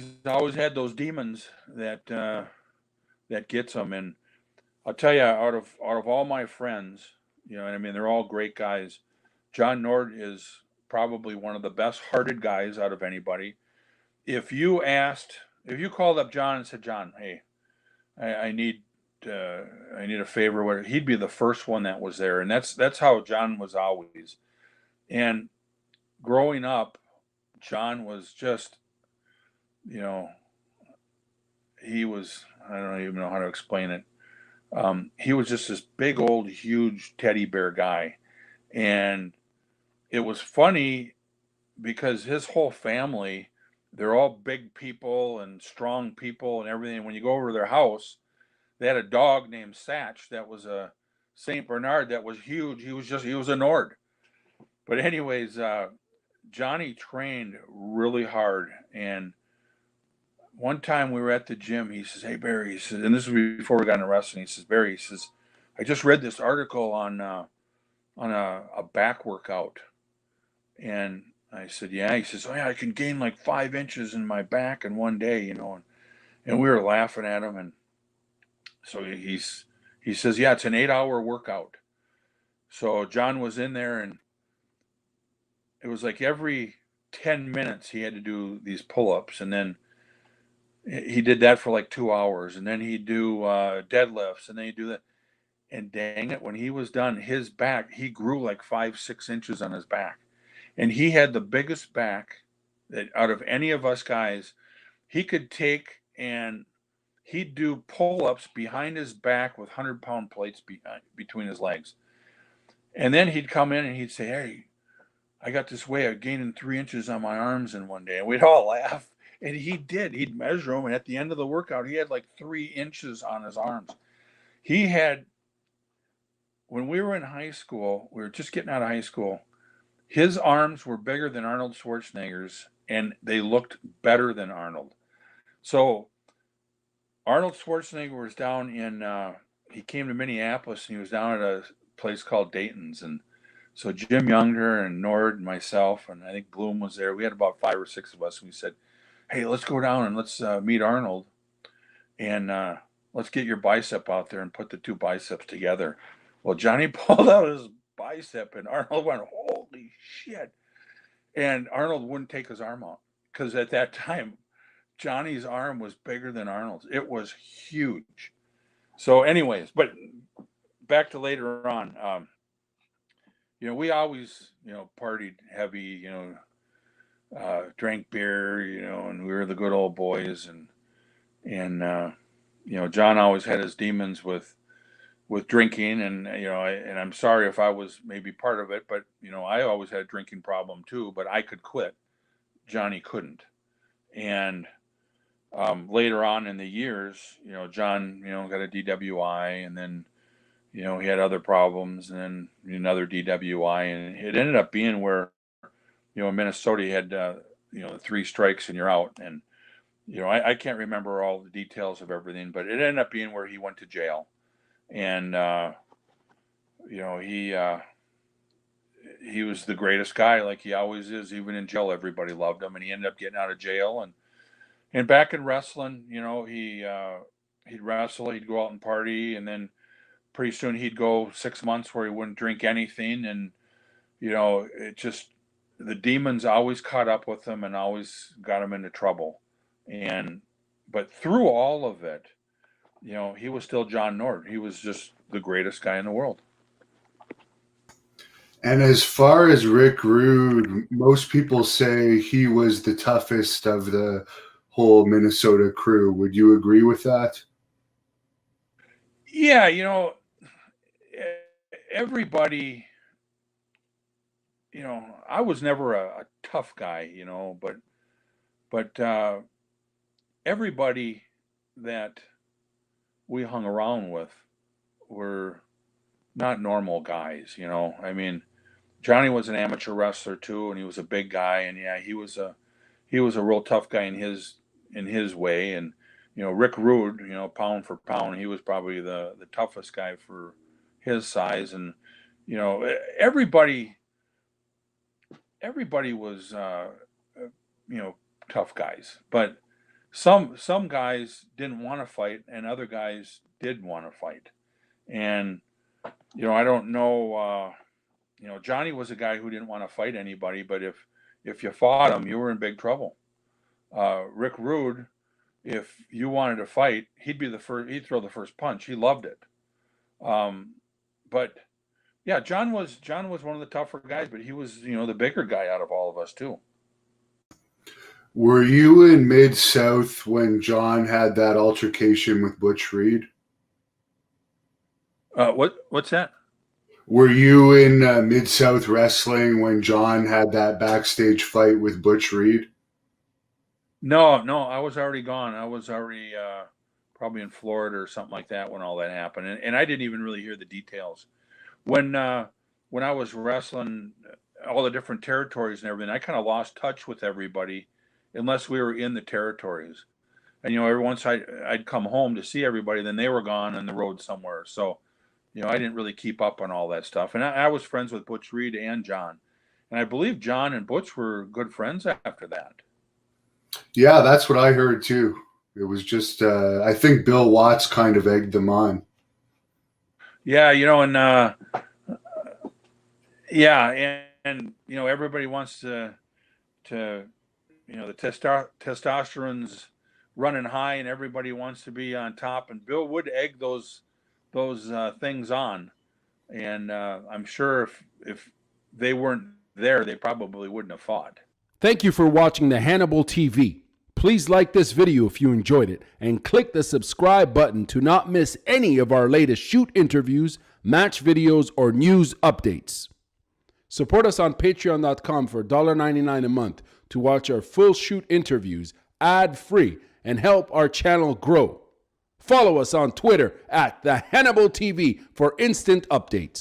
he's always had those demons that gets him. And I'll tell you, out of all my friends, and I mean they're all great guys. John Nord is probably one of the best hearted guys out of anybody. If you called up John and said, John, hey, I, I need I need a favor, whatever, he'd be the first one that was there, and that's how John was always. And growing up, John was just, you know, he was, I don't even know how to explain it. He was just this big old huge teddy bear guy, and it was funny because his whole family, they're all big people and strong people and everything. When you go over to their house, they had a dog named Satch that was a Saint Bernard that was huge. He was a Nord. But anyways, Johnny trained really hard, and one time we were at the gym. He says, "Hey Barry," he says, and this was before we got into wrestling. He says, "Barry," he says, "I just read this article on a back workout," and I said, "Yeah." He says, "Oh yeah, I can gain like 5 inches in my back in one day, and we were laughing at him, and so he says, "Yeah, it's an 8 hour workout." So John was in there, and it was like every 10 minutes he had to do these pull ups, and then he did that for like 2 hours, and then he'd do deadlifts, and then he'd do that. And dang it, when he was done, his back, he grew like 5, 6 inches on his back. And he had the biggest back that out of any of us guys. He could take and he'd do pull ups behind his back with 100-pound plates between his legs. And then he'd come in and he'd say, "Hey, I got this way of gaining 3 inches on my arms in one day." And we'd all laugh. And he did. He'd measure them. And at the end of the workout, he had like 3 inches on his arms. He had, when we were in high school, we were just getting out of high school, his arms were bigger than Arnold Schwarzenegger's, and they looked better than Arnold. So Arnold Schwarzenegger was down in, he came to Minneapolis, and he was down at a place called Dayton's. And so Jim Younger and Nord and myself, and I think Bloom was there. We had about 5 or 6 of us, and we said, "Hey, let's go down and let's meet Arnold, and let's get your bicep out there and put the two biceps together." Well, Johnny pulled out his bicep, and Arnold went, "Holy shit." And Arnold wouldn't take his arm out because at that time, Johnny's arm was bigger than Arnold's. It was huge. So, anyways, but back to later on. We always, partied heavy, drank beer, and we were the good old boys. And John always had his demons with drinking, and and I'm sorry if I was maybe part of it, but I always had a drinking problem too, but I could quit. Johnny couldn't. And later on in the years, John, got a DWI, and then he had other problems, and then another DWI, and it ended up being where in Minnesota you had 3 strikes and you're out. And I can't remember all the details of everything, but it ended up being where he went to jail. And he was the greatest guy, like he always is. Even in jail, everybody loved him, and he ended up getting out of jail. And back in wrestling, he'd wrestle, he'd go out and party, and then pretty soon he'd go 6 months where he wouldn't drink anything. And it just, the demons always caught up with him and always got him into trouble. But through all of it, he was still John Nord. He was just the greatest guy in the world. And as far as Rick Rude, most people say he was the toughest of the whole Minnesota crew. Would you agree with that? Yeah, everybody, I was never a tough guy, but everybody that we hung around with were not normal guys. I mean, Johnny was an amateur wrestler too, and he was a big guy, and yeah, he was a real tough guy in his way. And Rick Rude, pound for pound, he was probably the toughest guy for his size. And everybody was tough guys, but some guys didn't want to fight, and other guys did want to fight. And I don't know. Johnny was a guy who didn't want to fight anybody, but if you fought him, you were in big trouble. Rick Rude, if you wanted to fight, he'd be the first. He'd throw the first punch. He loved it. But yeah, John was one of the tougher guys, but he was the bigger guy out of all of us too. Were you in Mid-South when John had that altercation with Butch Reed? What's that? Were you in Mid-South Wrestling when John had that backstage fight with Butch Reed? No, I was already gone. I was already probably in Florida or something like that when all that happened, and I didn't even really hear the details. When I was wrestling all the different territories and everything, I kind of lost touch with everybody unless we were in the territories. And every once I'd come home to see everybody, then they were gone on the road somewhere. So I didn't really keep up on all that stuff. And I was friends with Butch Reed and John, and I believe John and Butch were good friends after that. Yeah, that's what I heard too. It was just I think Bill Watts kind of egged them on. Yeah, and everybody wants to the testosterone's running high, and everybody wants to be on top. And Bill would egg those things on, and I'm sure if they weren't there, they probably wouldn't have fought. Thank you for watching the Hannibal TV. Please like this video if you enjoyed it, and click the subscribe button to not miss any of our latest shoot interviews, match videos, or news updates. Support us on patreon.com for $1.99 a month to watch our full shoot interviews ad-free and help our channel grow. Follow us on Twitter at the Hannibal TV for instant updates.